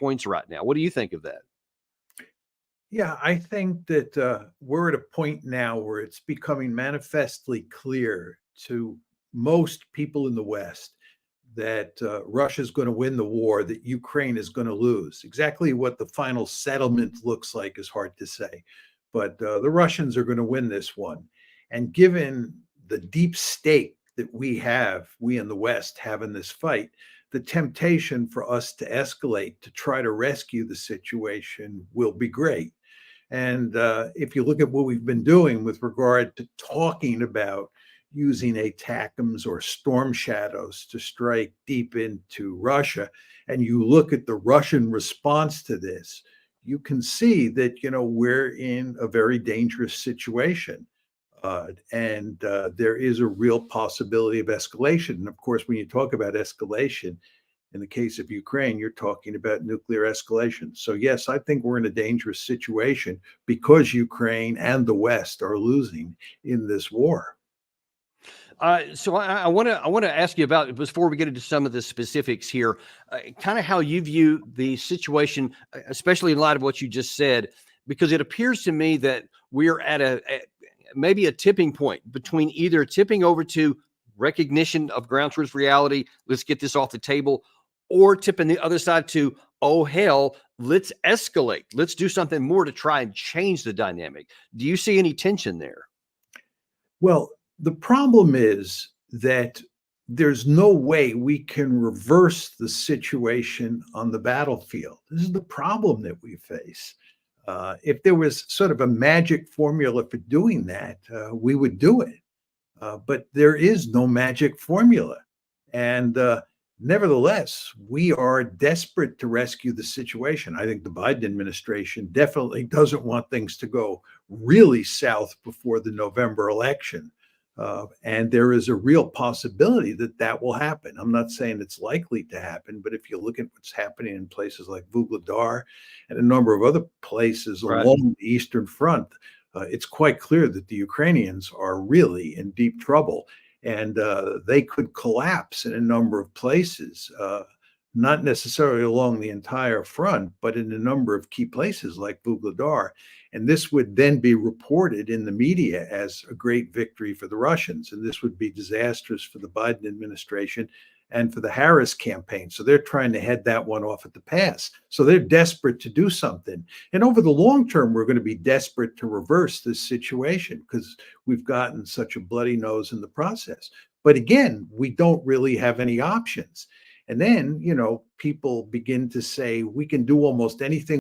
points right now. What do you think of that? Yeah, I think that we're at a point now where it's becoming manifestly clear to most people in the West that Russia's going to win the war, that Ukraine is going to lose. Exactly what the final settlement looks like is hard to say, but the Russians are going to win this one. And given the deep stake that we in the West have in this fight, the temptation for us to escalate to try to rescue the situation will be great. And if you look at what we've been doing with regard to talking about using ATACMS or storm shadows to strike deep into Russia, and you look at the Russian response to this, you can see that, we're in a very dangerous situation. And there is a real possibility of escalation. And of course, when you talk about escalation, in the case of Ukraine, you're talking about nuclear escalation. So, yes, I think we're in a dangerous situation because Ukraine and the West are losing in this war. So I want to ask you about, before we get into some of the specifics here, kind of how you view the situation, especially in light of what you just said, because it appears to me that we're at maybe a tipping point between either tipping over to recognition of ground truth reality, let's get this off the table, or tipping the other side to, oh, hell, let's escalate. Let's do something more to try and change the dynamic. Do you see any tension there? Well, the problem is that there's no way we can reverse the situation on the battlefield. This is the problem that we face. If there was sort of a magic formula for doing that, we would do it. But there is no magic formula. And nevertheless, we are desperate to rescue the situation. I think the Biden administration definitely doesn't want things to go really south before the November election. And there is a real possibility that that will happen. I'm not saying it's likely to happen, but if you look at what's happening in places like Vuhledar and a number of other places along the Eastern Front, it's quite clear that the Ukrainians are really in deep trouble. And they could collapse in a number of places, not necessarily along the entire front, but in a number of key places like Vuhledar. And this would then be reported in the media as a great victory for the Russians. And this would be disastrous for the Biden administration and for the Harris campaign. So they're trying to head that one off at the pass. So they're desperate to do something. And over the long term, we're going to be desperate to reverse this situation because we've gotten such a bloody nose in the process. But again, we don't really have any options. And then, people begin to say we can do almost anything